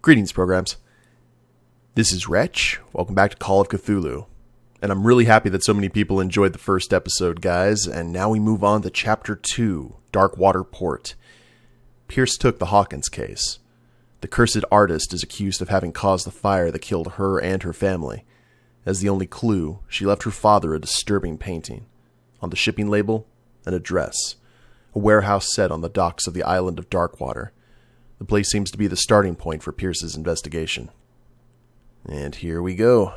Greetings, programs. This is Wretch. Welcome back to Call of Cthulhu. And I'm really happy that so many people enjoyed the first episode, guys. And now we move on to Chapter 2, Darkwater Port. Pierce took the Hawkins case. The cursed artist is accused of having caused the fire that killed her and her family. As the only clue, she left her father a disturbing painting. On the shipping label, an address. A warehouse set on the docks of the island of Darkwater. The place seems to be the starting point for Pierce's investigation. And here we go.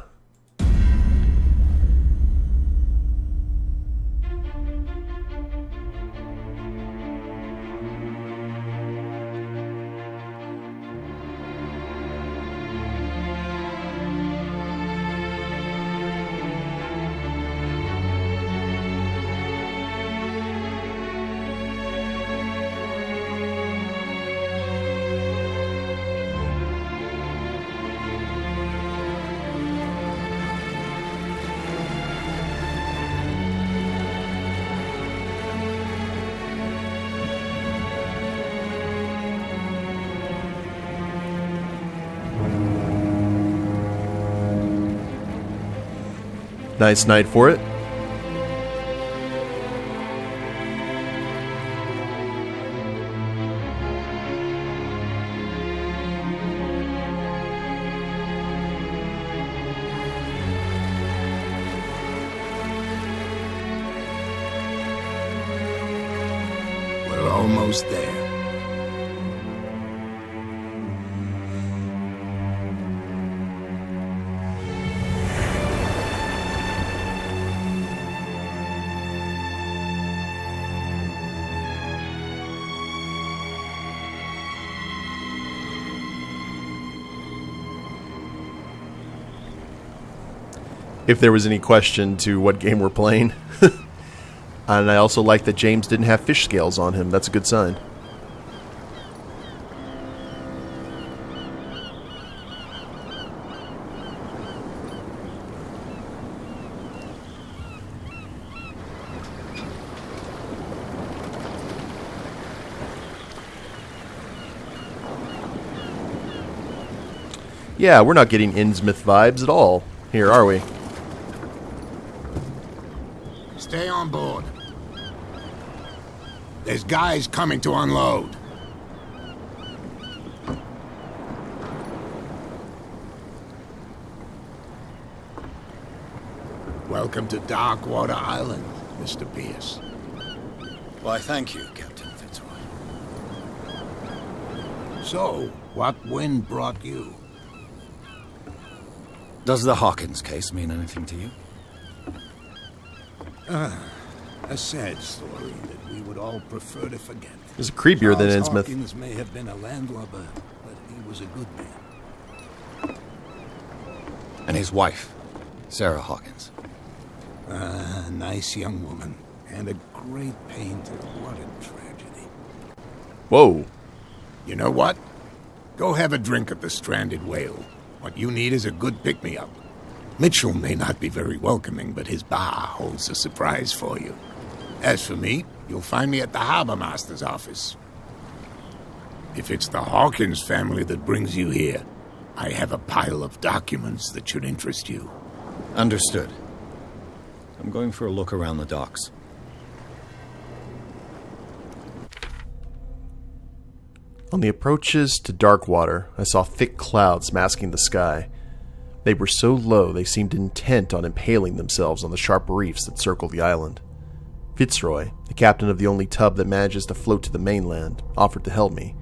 Nice night for it. We're almost there. If there was any question to what game we're playing. And I also like that James didn't have fish scales on him. That's a good sign. Yeah, we're not getting Innsmouth vibes at all here, are we? Stay on board. There's guys coming to unload. Welcome to Darkwater Island, Mr. Pierce. Why, thank you, Captain Fitzroy. So, what wind brought you? Does the Hawkins case mean anything to you? A sad story that we would all prefer to forget. He's creepier than Charles Innsmouth. Hawkins may have been a landlubber, but he was a good man. And his wife, Sarah Hawkins. A nice young woman, and a great painter. What a tragedy. Whoa. You know what? Go have a drink at the Stranded Whale. What you need is a good pick-me-up. Mitchell may not be very welcoming, but his bar holds a surprise for you. As for me, you'll find me at the Harbormaster's office. If it's the Hawkins family that brings you here, I have a pile of documents that should interest you. Understood. I'm going for a look around the docks. On the approaches to Darkwater, I saw thick clouds masking the sky. They were so low they seemed intent on impaling themselves on the sharp reefs that circle the island. Fitzroy, the captain of the only tub that manages to float to the mainland, offered to help me.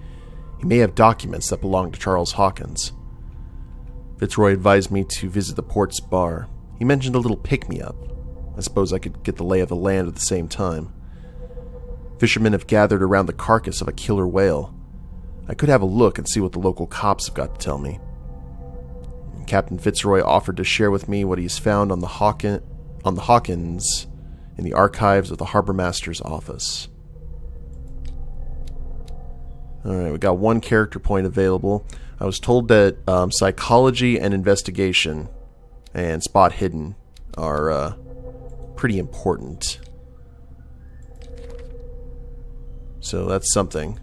He may have documents that belong to Charles Hawkins. Fitzroy advised me to visit the port's bar. He mentioned a little pick-me-up. I suppose I could get the lay of the land at the same time. Fishermen have gathered around the carcass of a killer whale. I could have a look and see what the local cops have got to tell me. Captain Fitzroy offered to share with me what he has found on the Hawkins in the archives of the Harbormaster's office. Alright, we got one character point available. I was told that psychology and investigation and spot hidden are pretty important. So that's something.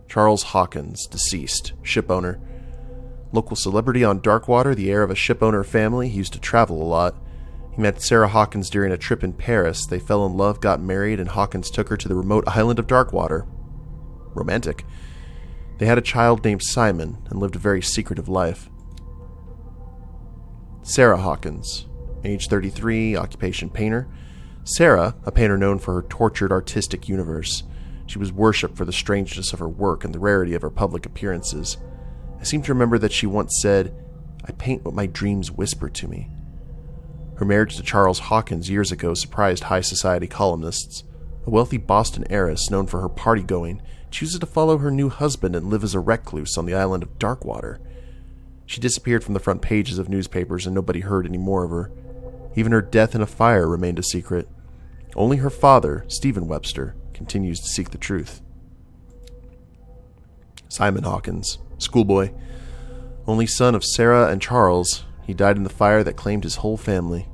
Charles Hawkins, deceased, ship owner. Local celebrity on Darkwater, the heir of a ship owner family. He used to travel a lot. He met Sarah Hawkins during a trip in Paris. They fell in love, got married, and Hawkins took her to the remote island of Darkwater. Romantic. They had a child named Simon and lived a very secretive life. Sarah Hawkins, age 33, occupation painter. Sarah, a painter known for her tortured artistic universe. She was worshipped for the strangeness of her work and the rarity of her public appearances. I seem to remember that she once said, "I paint what my dreams whisper to me." Her marriage to Charles Hawkins years ago surprised high society columnists. A wealthy Boston heiress known for her party-going chooses to follow her new husband and live as a recluse on the island of Darkwater. She disappeared from the front pages of newspapers and nobody heard any more of her. Even her death in a fire remained a secret. Only her father, Stephen Webster, continues to seek the truth. Simon Hawkins, schoolboy, only son of Sarah and Charles, he died in the fire that claimed his whole family.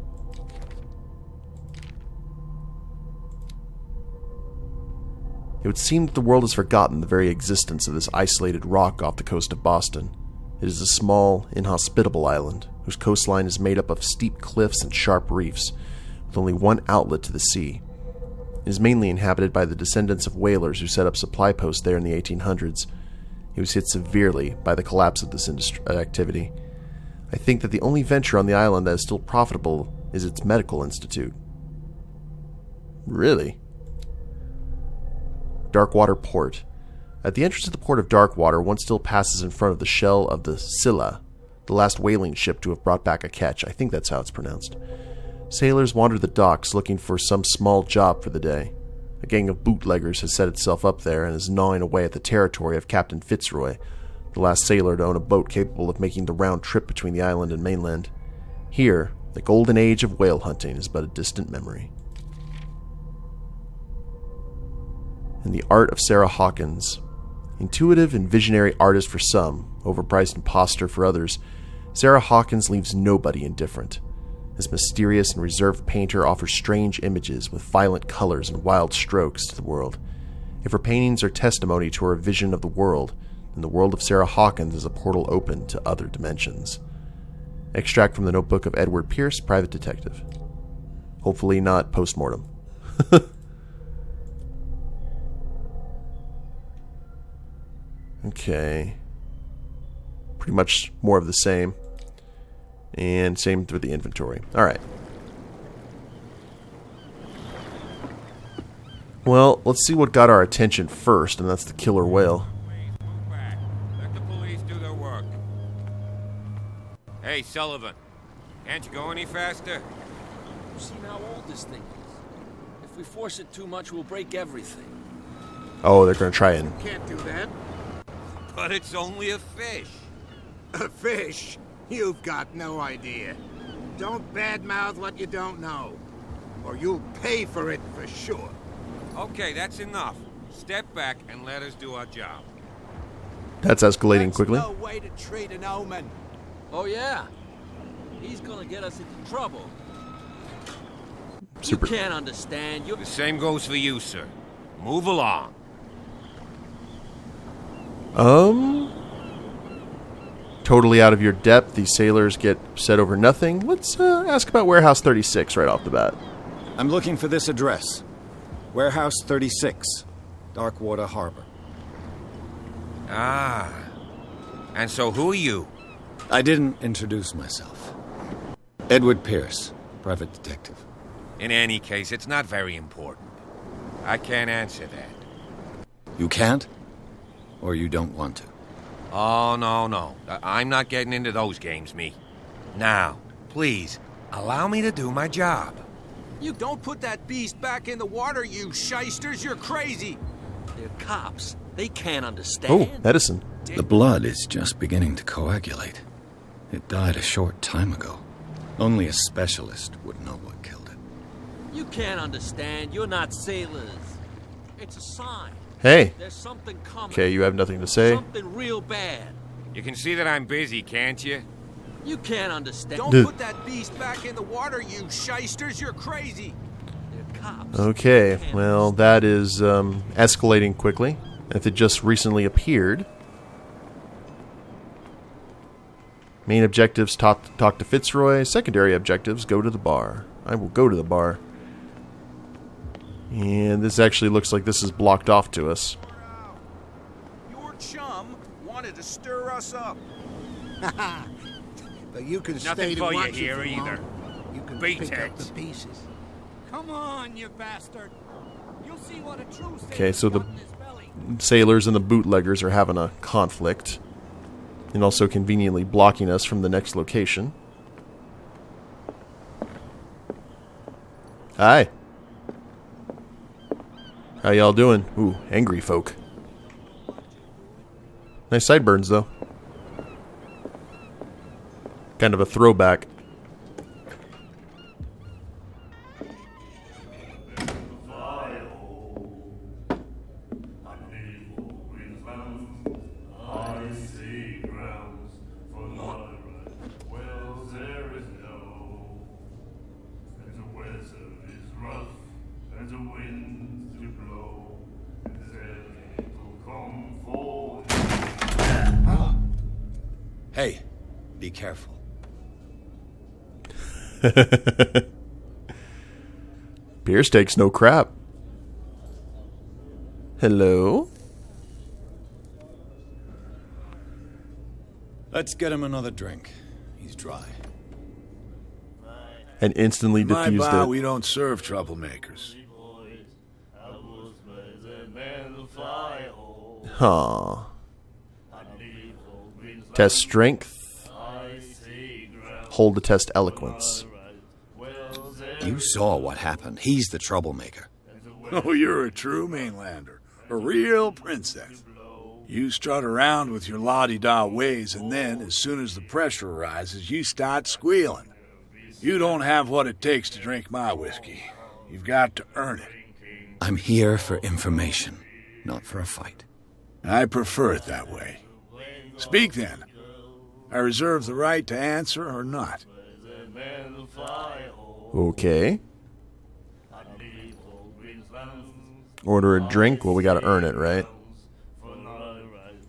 It would seem that the world has forgotten the very existence of this isolated rock off the coast of Boston. It is a small, inhospitable island, whose coastline is made up of steep cliffs and sharp reefs, with only one outlet to the sea. It is mainly inhabited by the descendants of whalers who set up supply posts there in the 1800s. It was hit severely by the collapse of this activity. I think that the only venture on the island that is still profitable is its medical institute. Really? Darkwater Port. At the entrance to the port of Darkwater, one still passes in front of the shell of the Scylla, the last whaling ship to have brought back a catch. I think that's how it's pronounced. Sailors wander the docks looking for some small job for the day. A gang of bootleggers has set itself up there and is gnawing away at the territory of Captain Fitzroy, the last sailor to own a boat capable of making the round trip between the island and mainland. Here, the golden age of whale hunting is but a distant memory. And the art of Sarah Hawkins. Intuitive and visionary artist for some, overpriced imposter for others, Sarah Hawkins leaves nobody indifferent. This mysterious and reserved painter offers strange images with violent colors and wild strokes to the world. If her paintings are testimony to her vision of the world, then the world of Sarah Hawkins is a portal open to other dimensions. Extract from the notebook of Edward Pierce, private detective. Hopefully not post-mortem. Okay. Pretty much more of the same. And same with the inventory. Alright. Well, let's see what got our attention first, and that's the killer whale. Let the police do their work. Hey, Sullivan. Can't you go any faster? You've seen how old this thing is. If we force it too much, we'll break everything. Oh, they're going to try and... Can't do that. But it's only a fish. A fish? You've got no idea. Don't badmouth what you don't know, or you'll pay for it for sure. Okay, that's enough. Step back and let us do our job. That's escalating quickly. No way to treat an omen. Oh, yeah? He's gonna get us into trouble. Super. You can't understand. The same goes for you, sir. Move along. Totally out of your depth. These sailors get set over nothing. Let's ask about Warehouse 36 right off the bat. I'm looking for this address. Warehouse 36, Darkwater Harbor. Ah. And so who are you? I didn't introduce myself. Edward Pierce, private detective. In any case, it's not very important. I can't answer that. You can't? Or you don't want to? Oh, no. I'm not getting into those games, me. Now, please, allow me to do my job. You don't put that beast back in the water, you shysters. You're crazy. They're cops. They can't understand. Oh, medicine. The blood is just beginning to coagulate. It died a short time ago. Only a specialist would know what killed it. You can't understand. You're not sailors. It's a sign. Hey. There's something coming. Okay, you have nothing to say? Something real bad. You can see that I'm busy, can't you? You can't understand. Don't put that beast back in the water, you shysters. You're crazy. They're cops. Okay, well, that is escalating quickly. If it just recently appeared. Main objectives, talk to Fitzroy. Secondary objectives, go to the bar. I will go to the bar. And this actually looks like this is blocked off to us. Your chum wanted to stir us up. But you can Nothing stay to for you watch it here from either. home. You can Beat pick it. up the pieces. Come on, you bastard. You'll see what a true Okay, so the got in his belly. sailors and the bootleggers are having a conflict. And also conveniently blocking us from the next location. Hi. How y'all doing? Ooh, angry folk. Nice sideburns, though. Kind of a throwback. Hey, be careful. Pierce takes no crap. Hello? Let's get him another drink. He's dry. And instantly My diffused bar, it. we don't serve troublemakers. Huh. Test strength. Hold to test eloquence. You saw what happened. He's the troublemaker. Oh, you're a true mainlander. A real princess. You strut around with your la-di-da ways, and then, as soon as the pressure rises, you start squealing. You don't have what it takes to drink my whiskey. You've got to earn it. I'm here for information, not for a fight. I prefer it that way. Speak then. I reserve the right to answer or not. Okay. Order a drink? Well, we gotta earn it, right?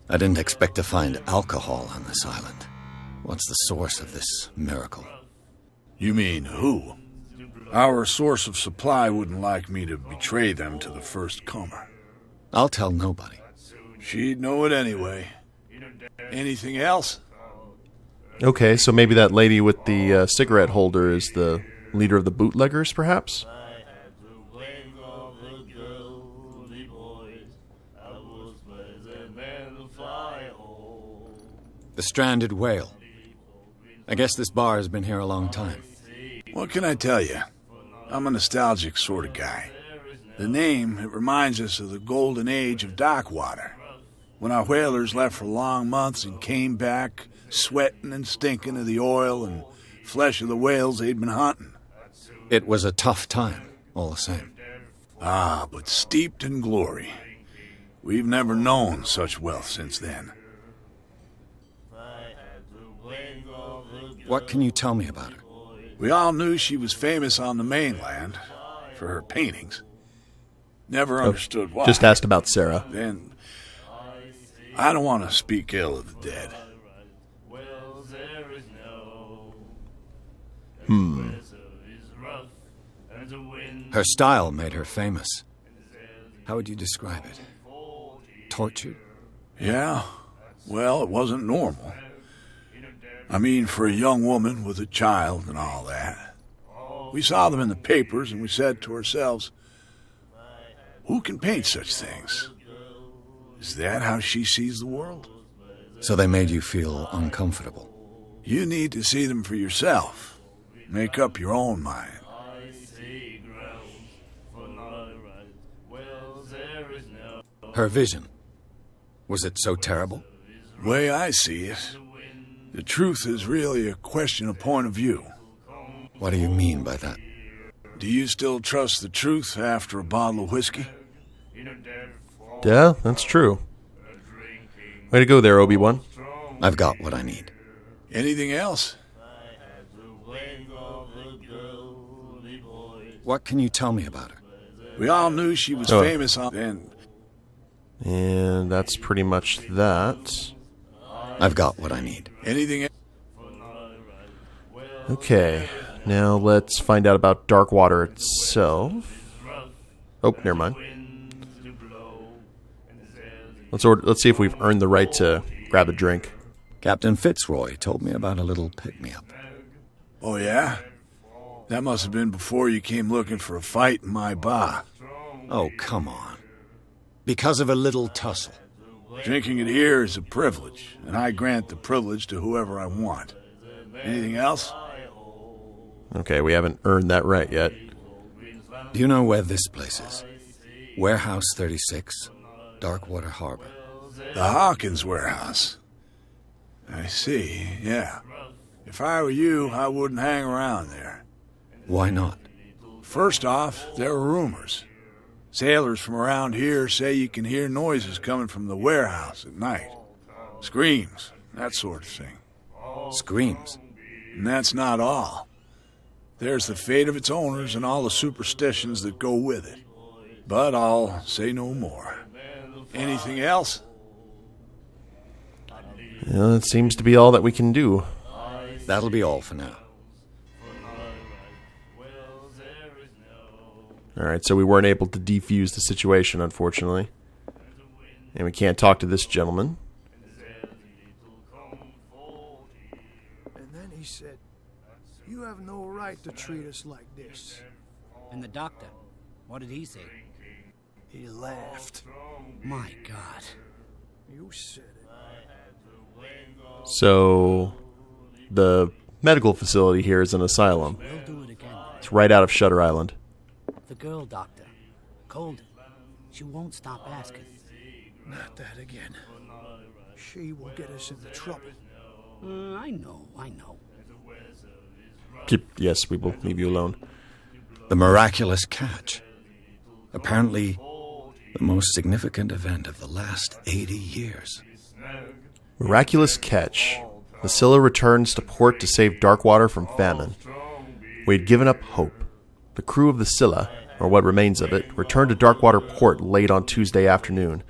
I didn't expect to find alcohol on this island. What's the source of this miracle? You mean who? Our source of supply wouldn't like me to betray them to the first comer. I'll tell nobody. She'd know it anyway. Anything else? Okay, so maybe that lady with the cigarette holder is the leader of the bootleggers, perhaps? The stranded whale. I guess this bar has been here a long time. What can I tell you? I'm a nostalgic sort of guy. The name, it reminds us of the golden age of Darkwater, when our whalers left for long months and came back sweating and stinking of the oil and flesh of the whales they'd been hunting. It was a tough time, all the same. Ah, but steeped in glory. We've never known such wealth since then. What can you tell me about her? We all knew she was famous on the mainland for her paintings. Never understood why. Just asked about Sarah. Then, I don't want to speak ill of the dead. Her style made her famous. How would you describe it? Tortured? Yeah, well, it wasn't normal. I mean, for a young woman with a child and all that. We saw them in the papers and we said to ourselves, who can paint such things? Is that how she sees the world? So they made you feel uncomfortable. You need to see them for yourself. Make up your own mind. Her vision. Was it so terrible? The way I see it, the truth is really a question of point of view. What do you mean by that? Do you still trust the truth after a bottle of whiskey? Yeah, that's true. Way to go there, Obi-Wan. I've got what I need. Anything else? What can you tell me about her? We all knew she was famous on... And And that's pretty much that. I've got what I need. Anything else? Okay, now let's find out about Darkwater itself. Oh, never mind. Let's see if we've earned the right to grab a drink. Captain Fitzroy told me about a little pick-me-up. Oh, yeah? That must have been before you came looking for a fight in my bar. Oh, come on. Because of a little tussle. Drinking it here is a privilege, and I grant the privilege to whoever I want. Anything else? Okay, we haven't earned that right yet. Do you know where this place is? Warehouse 36, Darkwater Harbor. The Hawkins warehouse. I see, yeah. If I were you, I wouldn't hang around there. Why not? First off, there are rumors. Sailors from around here say you can hear noises coming from the warehouse at night. Screams, that sort of thing. Screams? And that's not all. There's the fate of its owners and all the superstitions that go with it. But I'll say no more. Anything else? Well, it seems to be all that we can do. That'll be all for now. Alright, so we weren't able to defuse the situation, unfortunately. And we can't talk to this gentleman. And then he said, "You have no right to treat us like this." And the doctor, what did he say? He laughed. My God. You said it. So, the medical facility here is an asylum. We'll do it again. It's right out of Shutter Island. The girl doctor. Cold. She won't stop asking. Not that again. She will get us into trouble. I know. Yes, we will leave you alone. The miraculous catch. Apparently, the most significant event of the last 80 years. Miraculous catch. The Scylla returns to port to save Darkwater from famine. We had given up hope. The crew of the Scylla, or what remains of it, returned to Darkwater Port late on Tuesday afternoon.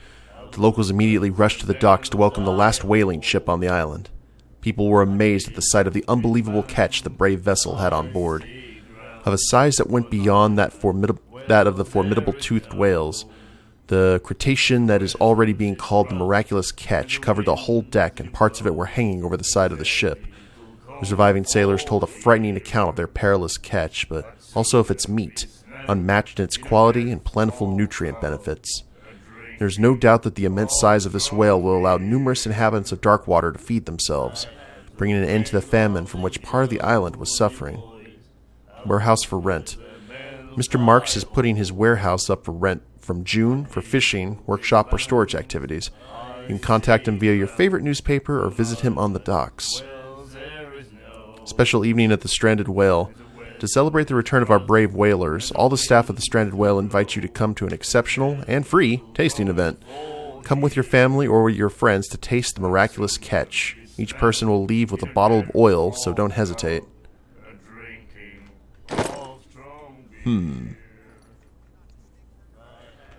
The locals immediately rushed to the docks to welcome the last whaling ship on the island. People were amazed at the sight of the unbelievable catch the brave vessel had on board. Of a size that went beyond that of the formidable toothed whales, the crustacean that is already being called the miraculous catch covered the whole deck, and parts of it were hanging over the side of the ship. The surviving sailors told a frightening account of their perilous catch, but also of its meat, unmatched in its quality and plentiful nutrient benefits. There is no doubt that the immense size of this whale will allow numerous inhabitants of Darkwater to feed themselves, bringing an end to the famine from which part of the island was suffering. Warehouse for rent. Mr. Marks is putting his warehouse up for rent from June for fishing, workshop, or storage activities. You can contact him via your favorite newspaper or visit him on the docks. Special evening at the Stranded Whale. To celebrate the return of our brave whalers, all the staff of the Stranded Whale invite you to come to an exceptional and free tasting event. Come with your family or your friends to taste the miraculous catch. Each person will leave with a bottle of oil, so don't hesitate.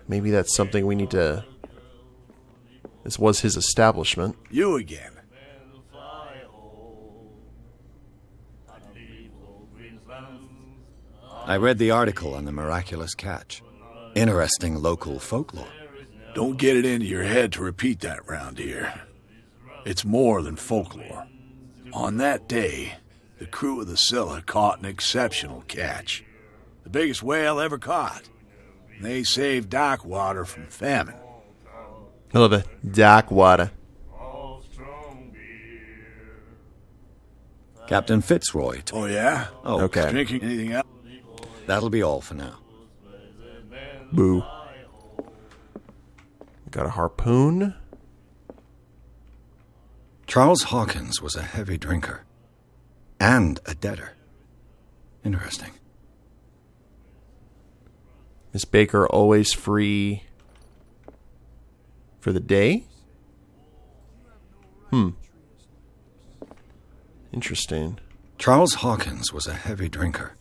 Maybe that's something we need to... This was his establishment. You again. I read the article on the miraculous catch. Interesting local folklore. Don't get it into your head to repeat that round here. It's more than folklore. On that day, the crew of the Scylla caught an exceptional catch. The biggest whale ever caught. They saved Darkwater from famine. I love it. Darkwater. Captain Fitzroy. Oh, yeah? Oh, okay. Drinking anything else? That'll be all for now. Boo. Got a harpoon. Charles Hawkins was a heavy drinker. And a debtor. Interesting. Miss Baker always free for the day? Interesting. Charles Hawkins was a heavy drinker.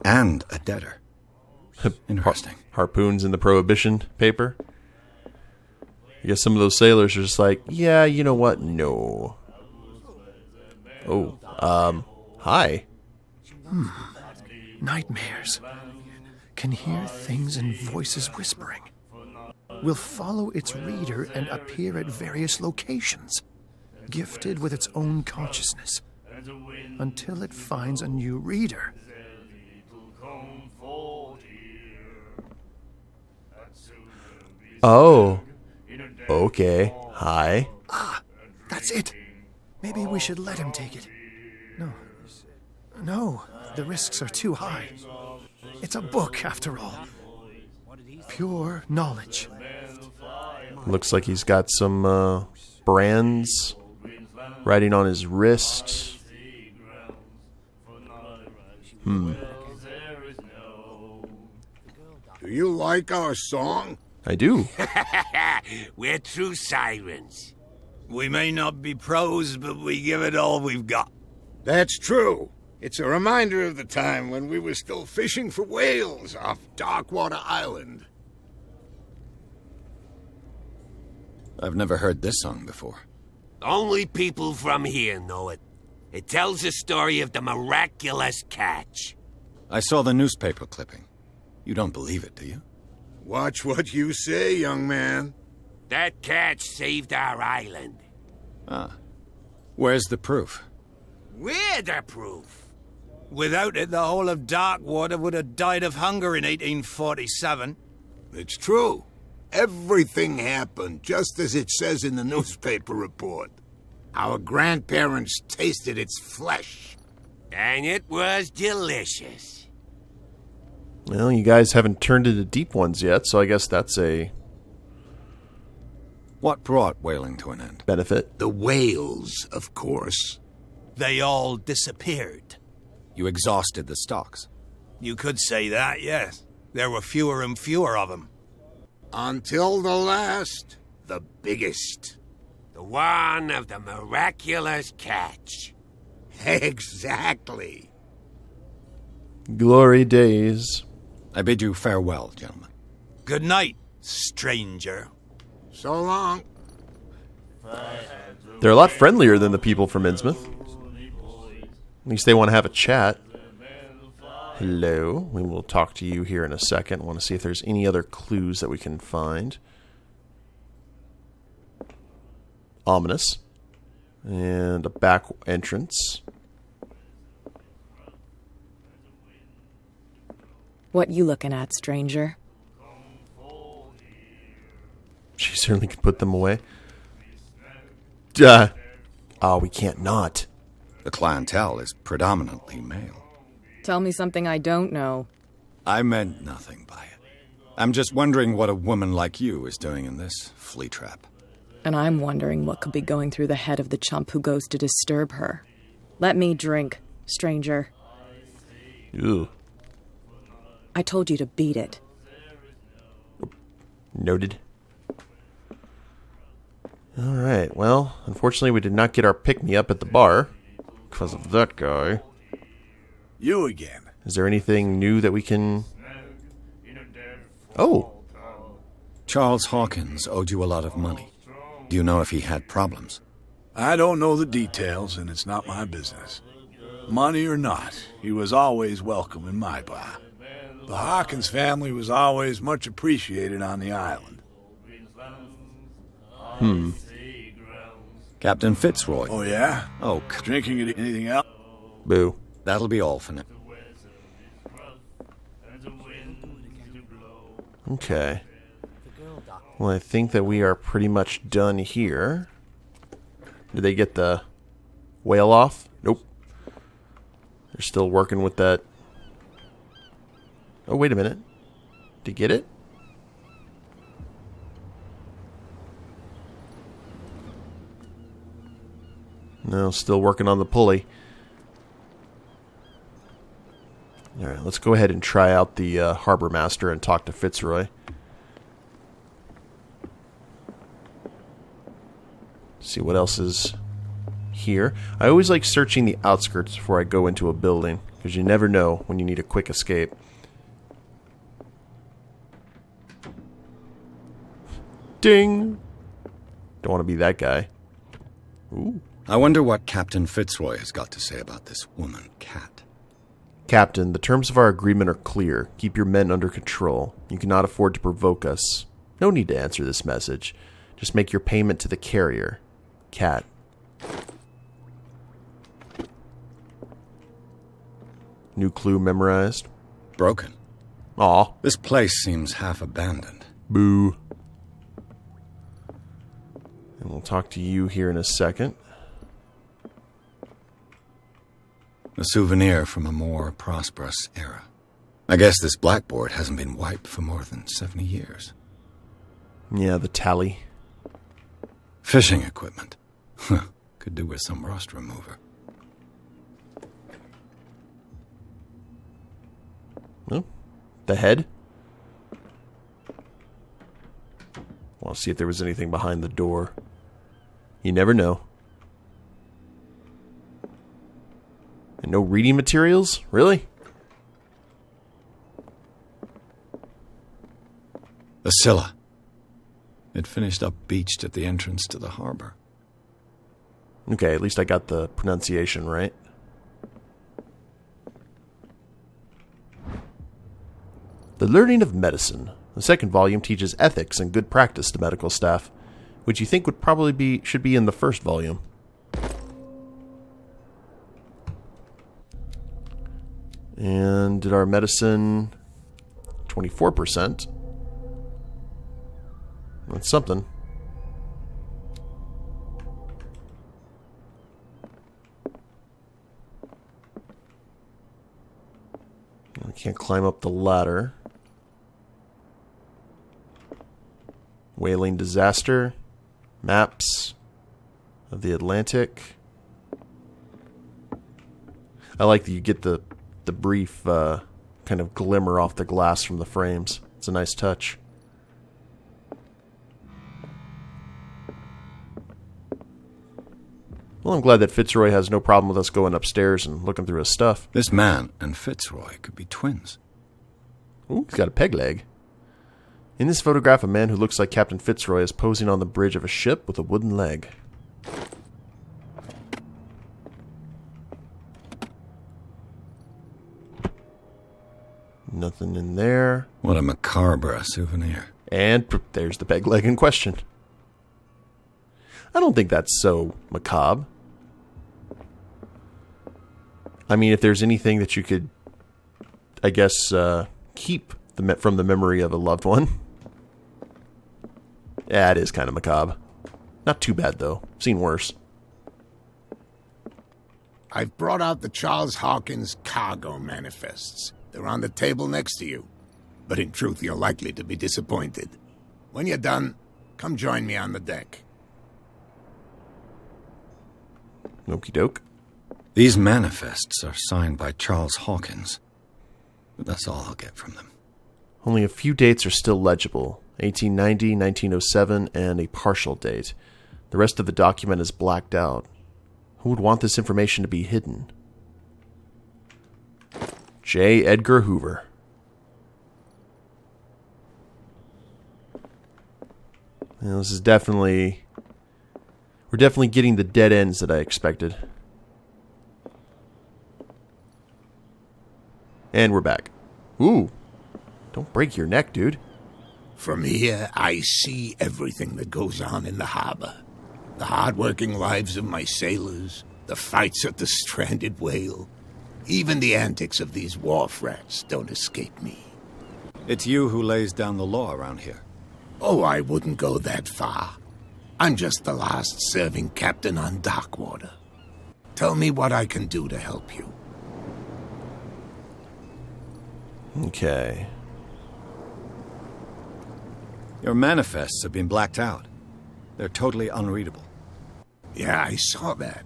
And a debtor. Interesting. Harpoons in the Prohibition paper? I guess some of those sailors are just like, yeah, you know what? No. Oh, hi. Nightmares. Can hear things and voices whispering. Will follow its reader and appear at various locations, gifted with its own consciousness, until it finds a new reader. Oh. Okay. Hi. Ah, that's it. Maybe we should let him take it. No, the risks are too high. It's a book, after all. Pure knowledge. Looks like he's got some brands writing on his wrist. Do you like our song? I do. We're true sirens. We may not be pros, but we give it all we've got. That's true. It's a reminder of the time when we were still fishing for whales off Darkwater Island. I've never heard this song before. Only people from here know it. It tells the story of the miraculous catch. I saw the newspaper clipping. You don't believe it, do you? Watch what you say, young man. That catch saved our island. Ah. Where's the proof? We're the proof. Without it, the whole of Darkwater would have died of hunger in 1847. It's true. Everything happened just as it says in the newspaper report. Our grandparents tasted its flesh. And it was delicious. Well, you guys haven't turned into deep ones yet, so I guess that's a What brought whaling to an end? benefit. The whales, of course. They all disappeared. You exhausted the stocks. You could say that, yes. There were fewer and fewer of them. Until the last, the biggest. The one of the miraculous catch. Exactly. Glory days. I bid you farewell, gentlemen. Good night, stranger. So long. They're a lot friendlier than the people from Innsmouth. At least they want to have a chat. Hello. We will talk to you here in a second. I want to see if there's any other clues that we can find. Ominous. And a back entrance. What you looking at, stranger? She certainly could put them away. Oh, we can't not. The clientele is predominantly male. Tell me something I don't know. I meant nothing by it. I'm just wondering what a woman like you is doing in this flea trap. And I'm wondering what could be going through the head of the chump who goes to disturb her. Let me drink, stranger. Ew. I told you to beat it. Noted. Alright, well, unfortunately we did not get our pick-me-up at the bar because of that guy. You again. Is there anything new that we can... Oh! Charles Hawkins owed you a lot of money. Do you know if he had problems? I don't know the details, and it's not my business. Money or not, he was always welcome in my bar. The Hawkins family was always much appreciated on the island. Captain Fitzroy. Oh, yeah? Oh, Drinking anything else? Boo. that'll be all for now. Okay. Well, I think that we are pretty much done here. Did they get the whale off? Nope. They're still working with that. Oh, wait a minute. Did you get it? No, still working on the pulley. Alright, let's go ahead and try out the Harbormaster and talk to Fitzroy. See what else is here. I always like searching the outskirts before I go into a building, because you never know when you need a quick escape. Ding! Don't want to be that guy. Ooh. I wonder what Captain Fitzroy has got to say about this woman, Cat. Captain, the terms of our agreement are clear. Keep your men under control. You cannot afford to provoke us. No need to answer this message. Just make your payment to the carrier. Cat. New clue memorized. Broken. Aw. This place seems half abandoned. Boo. And we'll talk to you here in a second. A souvenir from a more prosperous era. I guess this blackboard hasn't been wiped for more than 70 years. Yeah, the tally. Fishing equipment. Could do with some rust remover. Oh, the head? Want to see if there was anything behind the door. You never know. And no reading materials? Really? The Scylla. It finished up beached at the entrance to the harbor. Okay, at least I got the pronunciation right. The Learning of Medicine. The second volume teaches ethics and good practice to medical staff, which you think would probably should be in the first volume. And did our medicine 24%? That's something. I can't climb up the ladder. Whaling disaster. Maps of the Atlantic. I like that you get the brief kind of glimmer off the glass from the frames. It's a nice touch. Well, I'm glad that Fitzroy has no problem with us going upstairs and looking through his stuff. This man and Fitzroy could be twins. Ooh, he's got a peg leg. In this photograph, a man who looks like Captain Fitzroy is posing on the bridge of a ship with a wooden leg. Nothing in there. What a macabre souvenir. And there's the peg leg in question. I don't think that's so macabre. I mean, if there's anything that you could, I guess, keep from the memory of a loved one. Yeah, it is kind of macabre. Not too bad, though. Seen worse. I've brought out the Charles Hawkins cargo manifests. They're on the table next to you. But in truth, you're likely to be disappointed. When you're done, come join me on the deck. Okie doke. These manifests are signed by Charles Hawkins. But that's all I'll get from them. Only a few dates are still legible. 1890, 1907, and a partial date. The rest of the document is blacked out. Who would want this information to be hidden? J. Edgar Hoover. Now, this is definitely... We're definitely getting the dead ends that I expected. And we're back. Ooh. Don't break your neck, dude. From here, I see everything that goes on in the harbor. The hard-working lives of my sailors, the fights at the stranded whale. Even the antics of these wharf rats don't escape me. It's you who lays down the law around here. Oh, I wouldn't go that far. I'm just the last serving captain on Darkwater. Tell me what I can do to help you. Okay. Your manifests have been blacked out. They're totally unreadable. Yeah, I saw that.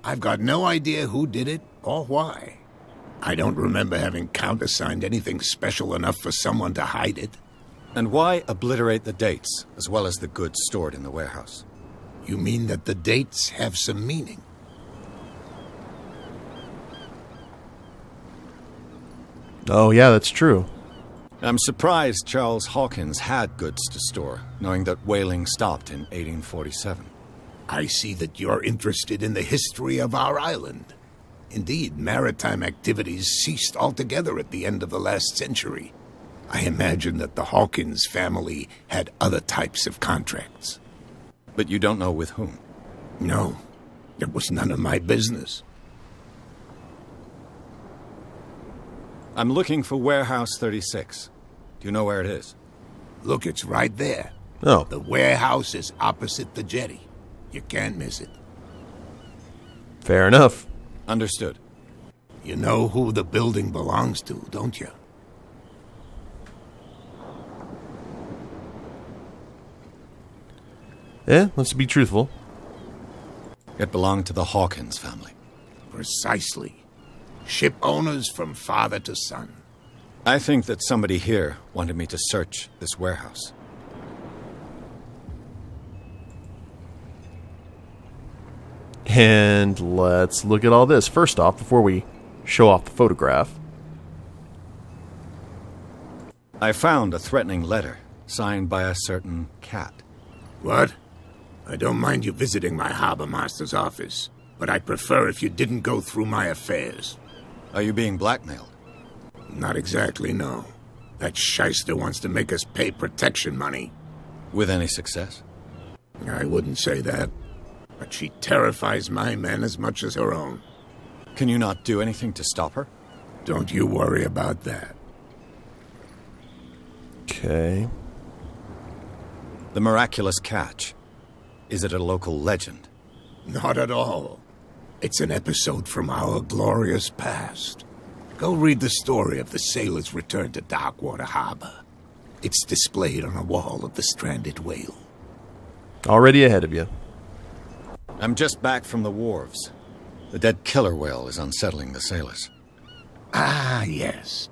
I've got no idea who did it or why. I don't remember having countersigned anything special enough for someone to hide it. And why obliterate the dates, as well as the goods stored in the warehouse? You mean that the dates have some meaning? Oh, yeah, that's true. I'm surprised Charles Hawkins had goods to store, knowing that whaling stopped in 1847. I see that you're interested in the history of our island. Indeed, maritime activities ceased altogether at the end of the last century. I imagine that the Hawkins family had other types of contracts. But you don't know with whom? No, it was none of my business. I'm looking for Warehouse 36. Do you know where it is? Look, it's right there. Oh. The warehouse is opposite the jetty. You can't miss it. Fair enough. Understood. You know who the building belongs to, don't you? Yeah, let's be truthful. It belonged to the Hawkins family. Precisely. Ship owners from father to son. I think that somebody here wanted me to search this warehouse. And let's look at all this. First off, before we show off the photograph. I found a threatening letter signed by a certain cat. What? I don't mind you visiting my Harbormaster's office, but I'd prefer if you didn't go through my affairs. Are you being blackmailed? Not exactly, no. That shyster wants to make us pay protection money. With any success? I wouldn't say that. But she terrifies my men as much as her own. Can you not do anything to stop her? Don't you worry about that. Okay. The miraculous catch. Is it a local legend? Not at all. It's an episode from our glorious past. Go read the story of the sailor's return to Darkwater Harbor. It's displayed on a wall of the stranded whale. Already ahead of you. I'm just back from the wharves. The dead killer whale is unsettling the sailors. Ah, yes.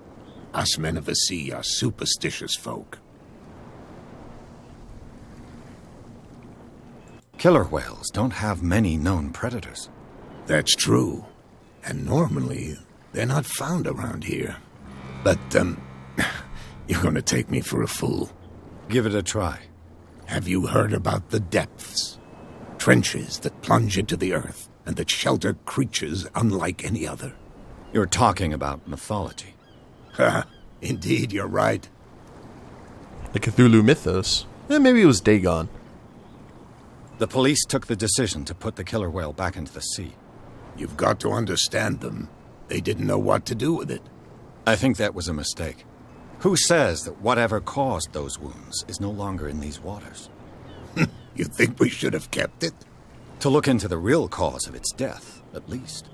Us men of the sea are superstitious folk. Killer whales don't have many known predators. That's true. And normally, they're not found around here. But, you're gonna take me for a fool. Give it a try. Have you heard about the depths? Trenches that plunge into the earth and that shelter creatures unlike any other. You're talking about mythology. Ha! Indeed, you're right. The Cthulhu mythos. Maybe it was Dagon. The police took the decision to put the killer whale back into the sea. You've got to understand them. They didn't know what to do with it. I think that was a mistake. Who says that whatever caused those wounds is no longer in these waters? You think we should have kept it? To look into the real cause of its death, at least.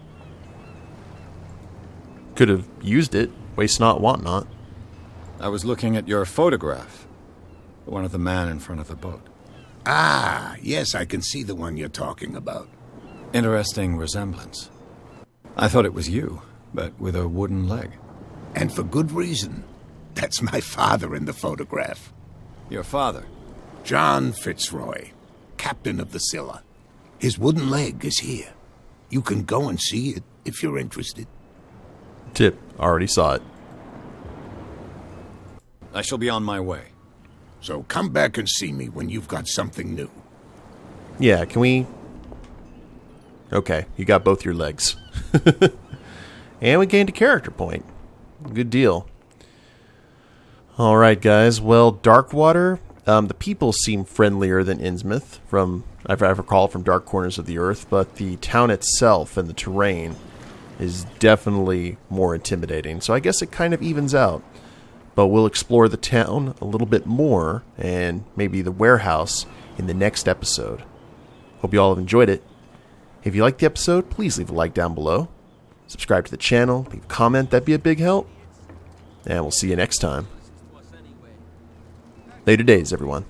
Could have used it. Waste not, want not. I was looking at your photograph. The one of the man in front of the boat. Ah, yes, I can see the one you're talking about. Interesting resemblance. I thought it was you, but with a wooden leg. And for good reason. That's my father in the photograph. Your father? John Fitzroy, captain of the Scylla. His wooden leg is here. You can go and see it if you're interested. Tip, already saw it. I shall be on my way. So come back and see me when you've got something new. Yeah, can we... Okay, you got both your legs. And we gained a character point. Good deal. Alright, guys. Well, Darkwater, the people seem friendlier than Innsmouth, from, I recall, from Dark Corners of the Earth, but the town itself and the terrain is definitely more intimidating. So I guess it kind of evens out. But we'll explore the town a little bit more, and maybe the warehouse in the next episode. Hope you all have enjoyed it. If you liked the episode, please leave a like down below. Subscribe to the channel, leave a comment, that'd be a big help. And we'll see you next time. Later days, everyone.